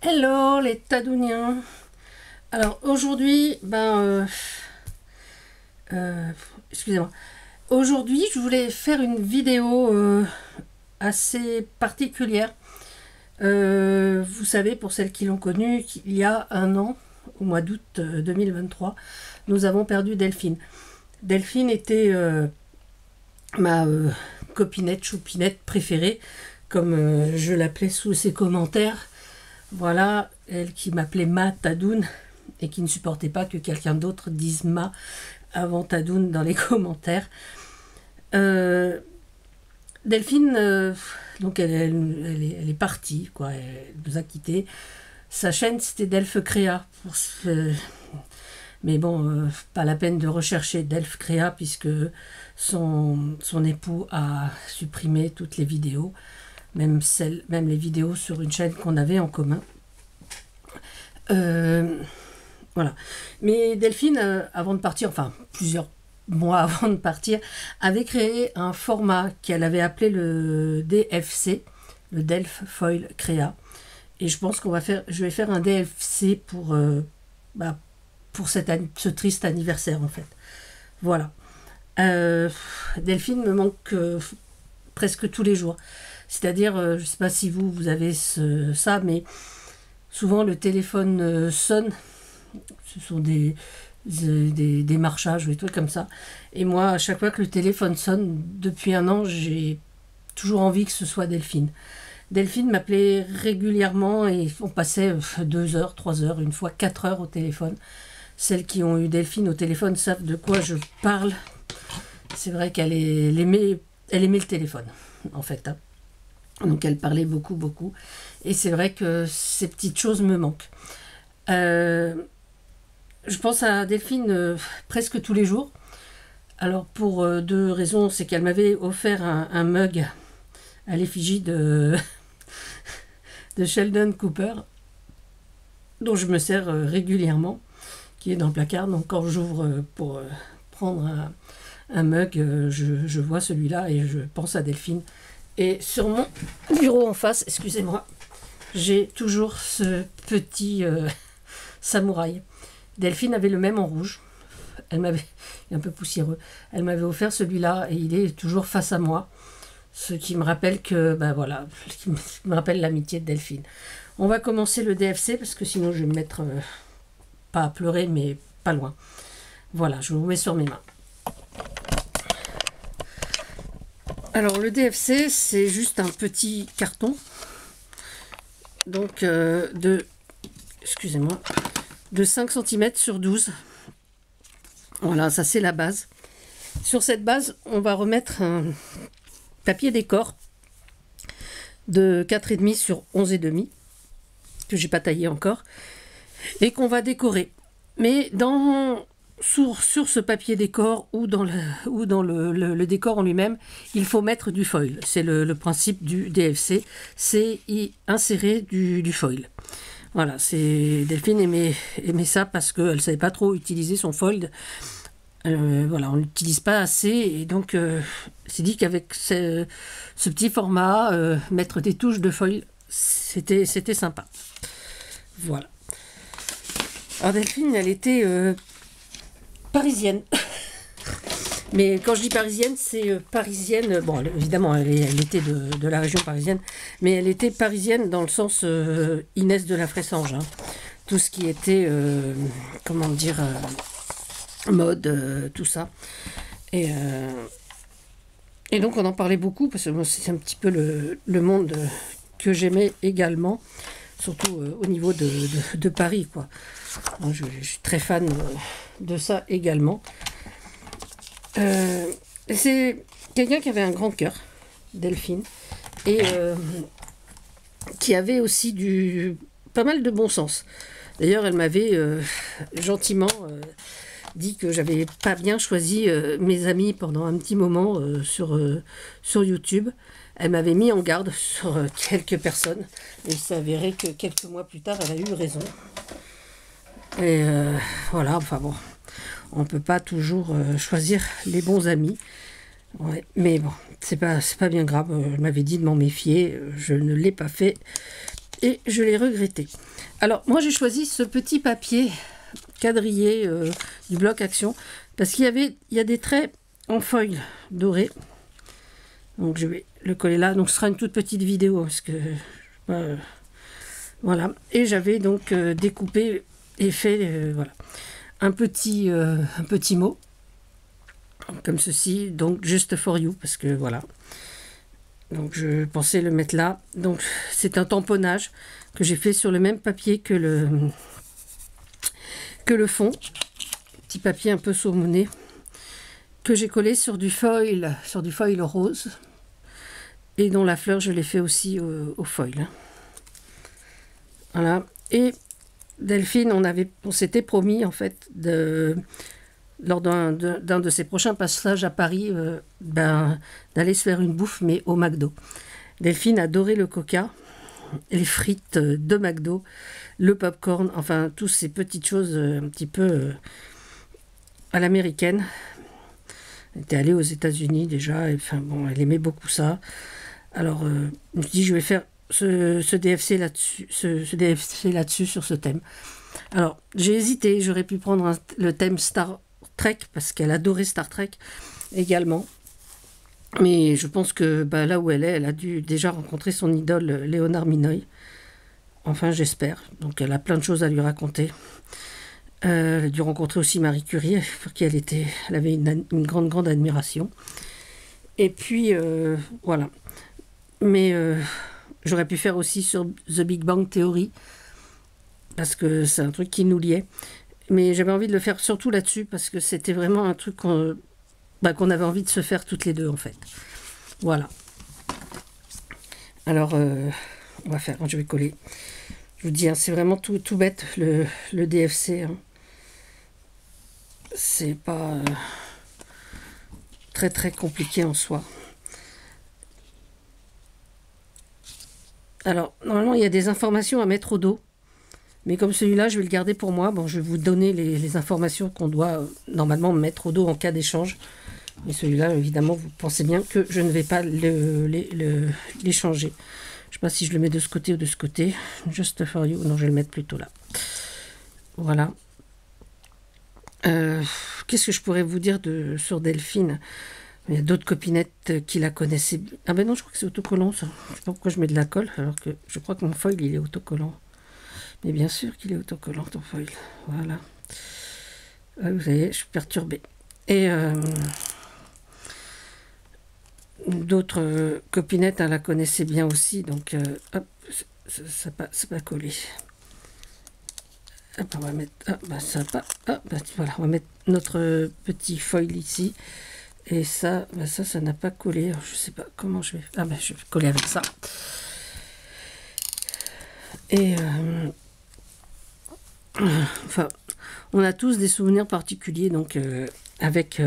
Hello les Tadouniens. Alors aujourd'hui, excusez-moi. Aujourd'hui, je voulais faire une vidéo assez particulière. Vous savez, pour celles qui l'ont connue, qu'il y a un an, au mois d'août 2023, nous avons perdu Delphine. Delphine était ma copinette, choupinette préférée, comme je l'appelais sous ses commentaires. Voilà, elle qui m'appelait Ma Tadoun et qui ne supportait pas que quelqu'un d'autre dise Ma avant Tadoun dans les commentaires. Delphine, donc elle est partie, quoi, elle nous a quittés. Sa chaîne c'était Delph Créa. Mais bon, pas la peine de rechercher Delph Créa puisque son époux a supprimé toutes les vidéos. Même les vidéos sur une chaîne qu'on avait en commun. Voilà. Mais Delphine, avant de partir, enfin plusieurs mois avant de partir, avait créé un format qu'elle avait appelé le DFC, le Delph Foil Créa. Et je pense je vais faire un DFC pour ce triste anniversaire en fait. Voilà. Delphine me manque presque tous les jours. C'est-à-dire, je ne sais pas si vous avez ça, mais souvent le téléphone sonne. Ce sont des marchages ou des trucs comme ça. Et moi, à chaque fois que le téléphone sonne, depuis un an, j'ai toujours envie que ce soit Delphine. Delphine m'appelait régulièrement et on passait 2 heures, 3 heures, une fois 4 heures au téléphone. Celles qui ont eu Delphine au téléphone savent de quoi je parle. C'est vrai qu'elle aimait le téléphone, en fait. Hein. Donc elle parlait beaucoup, beaucoup. Et c'est vrai que ces petites choses me manquent. Je pense à Delphine presque tous les jours. Alors pour 2 raisons, c'est qu'elle m'avait offert un mug à l'effigie de Sheldon Cooper, dont je me sers régulièrement, qui est dans le placard. Donc quand j'ouvre pour prendre un mug, je vois celui-là et je pense à Delphine. Et sur mon bureau en face, excusez-moi, j'ai toujours ce petit samouraï. Delphine avait le même en rouge. Il est un peu poussiéreux. Elle m'avait offert celui-là et il est toujours face à moi. Ce qui me rappelle qui me rappelle l'amitié de Delphine. On va commencer le DFC parce que sinon je vais me mettre pas à pleurer mais pas loin. Voilà, je vous mets sur mes mains. Alors le DFC, c'est juste un petit carton, donc de 5 cm sur 12. Voilà, ça c'est la base. Sur cette base, on va remettre un papier décor de 4,5 sur 11,5, que j'ai pas taillé encore, et qu'on va décorer. Mais sur ce papier décor ou dans le décor en lui-même, il faut mettre du foil. C'est le principe du DFC, c'est y insérer du foil. Voilà, Delphine aimait ça parce qu'elle ne savait pas trop utiliser son foil. Voilà, on l'utilise pas assez et donc c'est dit qu'avec ce petit format, mettre des touches de foil, c'était sympa. Voilà. Alors Delphine, elle était parisienne. Mais quand je dis parisienne, c'est parisienne. Bon, évidemment, elle était de la région parisienne, mais elle était parisienne dans le sens Inès de la Fressange. Hein. Tout ce qui était, mode, tout ça. Et donc, on en parlait beaucoup parce que c'est un petit peu le monde que j'aimais également, surtout au niveau de Paris, quoi. Je suis très fan de ça également. C'est quelqu'un qui avait un grand cœur, Delphine, et qui avait aussi pas mal de bon sens. D'ailleurs, elle m'avait gentiment dit que j'avais pas bien choisi mes amis pendant un petit moment sur YouTube. Elle m'avait mis en garde sur quelques personnes, et il s'avérait que quelques mois plus tard, elle a eu raison. Et voilà, enfin bon, on peut pas toujours choisir les bons amis. Ouais, mais bon, c'est pas bien grave. Elle m'avait dit de m'en méfier, je ne l'ai pas fait. et je l'ai regretté. Alors, moi, j'ai choisi ce petit papier quadrillé du bloc Action parce qu'il y a des traits en feuille dorée. Donc, je vais le coller là. Donc, ce sera une toute petite vidéo parce que... voilà. Et j'avais donc découpé et fait voilà, un petit mot comme ceci. Donc, just for you parce que voilà. Donc je pensais le mettre là. Donc c'est un tamponnage que j'ai fait sur le même papier que le fond. Petit papier un peu saumonné que j'ai collé sur du foil rose. Et dont la fleur je l'ai fait aussi au foil. Voilà. Et Delphine, on s'était promis en fait lors d'un de ses prochains passages à Paris, d'aller se faire une bouffe, mais au McDo. Delphine adorait le coca, les frites de McDo, le popcorn, enfin, toutes ces petites choses un petit peu à l'américaine. Elle était allée aux États-Unis déjà, et, enfin, bon, elle aimait beaucoup ça. Alors, je me suis dit, je vais faire ce DFC là-dessus, sur ce thème. Alors, j'ai hésité, j'aurais pu prendre le thème Star Trek, parce qu'elle adorait Star Trek également. Mais je pense que là où elle a dû déjà rencontrer son idole Léonard Minoy. Enfin, j'espère. Donc, elle a plein de choses à lui raconter. Elle a dû rencontrer aussi Marie Curie, pour qui elle avait une grande admiration. Et puis, voilà. Mais j'aurais pu faire aussi sur The Big Bang Theory, parce que c'est un truc qui nous liait. Mais j'avais envie de le faire surtout là-dessus, parce que c'était vraiment un truc qu'on avait envie de se faire toutes les deux, en fait. Voilà. Alors, on va faire, je vais coller. Je vous dis, hein, c'est vraiment tout bête, le DFC. Hein. C'est pas très compliqué en soi. Alors, normalement, il y a des informations à mettre au dos. Mais comme celui-là, je vais le garder pour moi. Bon, je vais vous donner les informations qu'on doit normalement mettre au dos en cas d'échange. Mais celui-là, évidemment, vous pensez bien que je ne vais pas l'échanger. Je ne sais pas si je le mets de ce côté ou de ce côté. Just for you. Non, je vais le mettre plutôt là. Voilà. Qu'est-ce que je pourrais vous dire sur Delphine? Il y a d'autres copinettes qui la connaissaient. Ah ben non, je crois que c'est autocollant, ça. Je ne sais pas pourquoi je mets de la colle, alors que je crois que mon foil, il est autocollant. Mais bien sûr qu'il est autocollant, ton foil. Voilà. Ah, vous voyez, je suis perturbée. Et d'autres copinettes, elle la connaissait bien aussi. Donc, hop, c'est pas collé. Hop, on va mettre... Ah, bah, ça va pas... Ah, bah, voilà, on va mettre notre petit foil ici. Et ça, bah, ça n'a pas collé. Alors, je sais pas comment je vais... Ah, bah, je vais coller avec ça. Et... enfin, on a tous des souvenirs particuliers donc avec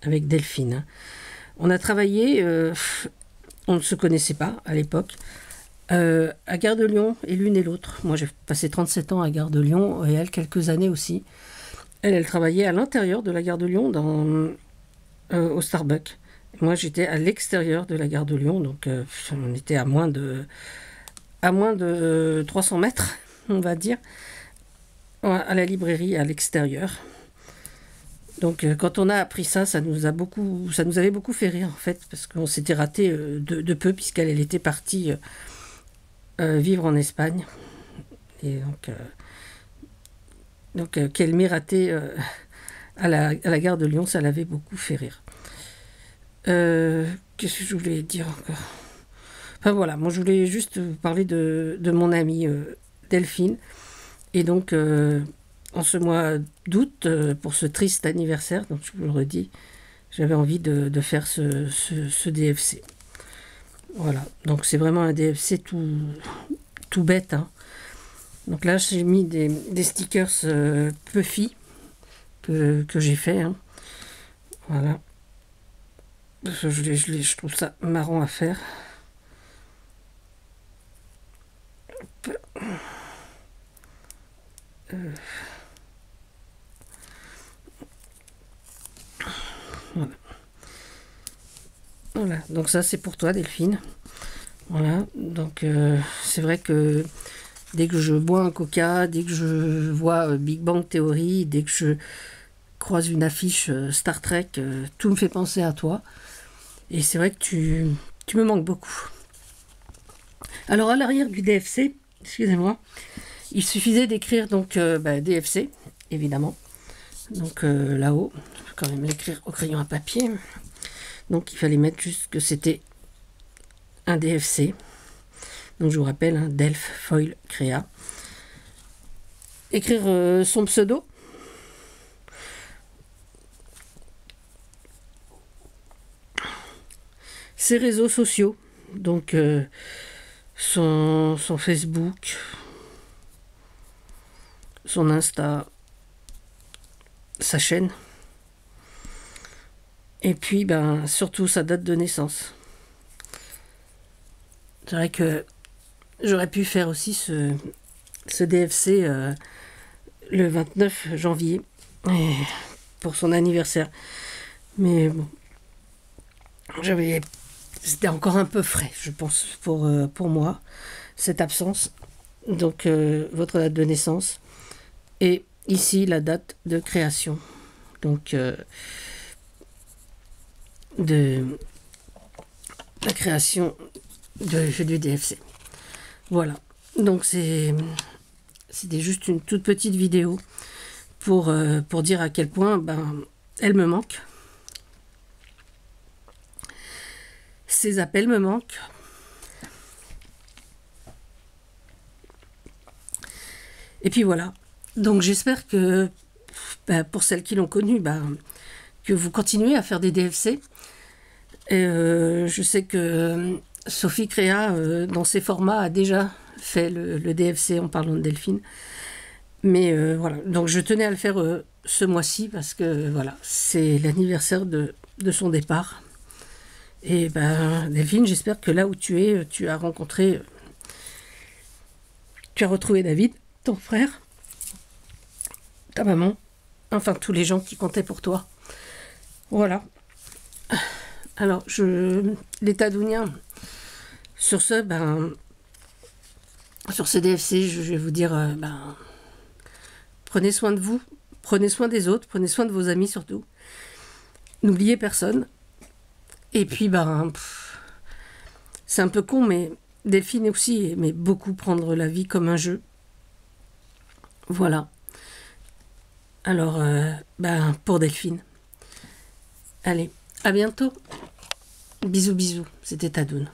Delphine. Hein. On a travaillé, on ne se connaissait pas à l'époque, à Gare de Lyon, et l'une et l'autre. Moi, j'ai passé 37 ans à Gare de Lyon, et elle, quelques années aussi. Elle travaillait à l'intérieur de la Gare de Lyon, au Starbucks. Moi, j'étais à l'extérieur de la Gare de Lyon, donc on était à moins de 300 mètres, on va dire, à la librairie à l'extérieur. Donc quand on a appris ça, ça nous avait beaucoup fait rire en fait, parce qu'on s'était raté de peu, puisqu'elle était partie vivre en Espagne. Et donc qu'elle m'ait raté à la Gare de Lyon, ça l'avait beaucoup fait rire. Qu'est-ce que je voulais dire encore? Enfin voilà, moi je voulais juste vous parler de mon amie Delphine. Et donc, en ce mois d'août, pour ce triste anniversaire, donc je vous le redis, j'avais envie de faire ce DFC. Voilà, donc c'est vraiment un DFC tout bête. Hein. Donc là, j'ai mis des stickers Puffy que j'ai fait. Hein. Voilà. Je trouve ça marrant à faire. Hop. Voilà, donc ça c'est pour toi Delphine. Voilà, donc c'est vrai que Dès que je bois un coca, dès que je vois Big Bang Theory, dès que je croise une affiche Star Trek, tout me fait penser à toi. Et c'est vrai que tu me manques beaucoup. Alors à l'arrière du DFC, excusez-moi, il suffisait d'écrire donc DFC, évidemment. Donc là-haut, je peux quand même l'écrire au crayon à papier. Donc il fallait mettre juste que c'était un DFC. Donc je vous rappelle, hein, Delft Foil Créa. Écrire son pseudo. Ses réseaux sociaux. Donc son Facebook, son Insta, sa chaîne. Et puis surtout sa date de naissance. C'est vrai que j'aurais pu faire aussi ce DFC le 29 janvier pour son anniversaire. Mais bon, c'était encore un peu frais, je pense, pour moi, cette absence. Donc, votre date de naissance. Et ici, la date de création. Donc, de la création du DFC. Voilà. Donc, c'était juste une toute petite vidéo pour dire à quel point elle me manque. Ces appels me manquent. Et puis voilà. Donc j'espère que pour celles qui l'ont connu, que vous continuez à faire des DFC. Et je sais que Sophie Créa, dans ses formats, a déjà fait le DFC en parlant de Delphine. Mais voilà. Donc je tenais à le faire ce mois-ci parce que voilà, c'est l'anniversaire de son départ. Et Delphine, j'espère que là où tu es, tu as retrouvé David, ton frère, ta maman, enfin tous les gens qui comptaient pour toi. Voilà. Alors, les Tadouniens, sur ce, sur ce DFC, je vais vous dire, prenez soin de vous, prenez soin des autres, prenez soin de vos amis surtout. N'oubliez personne. Et puis, c'est un peu con, mais Delphine aussi aimait beaucoup prendre la vie comme un jeu. Voilà. Alors, pour Delphine. Allez, à bientôt. Bisous, bisous. C'était Tadoune.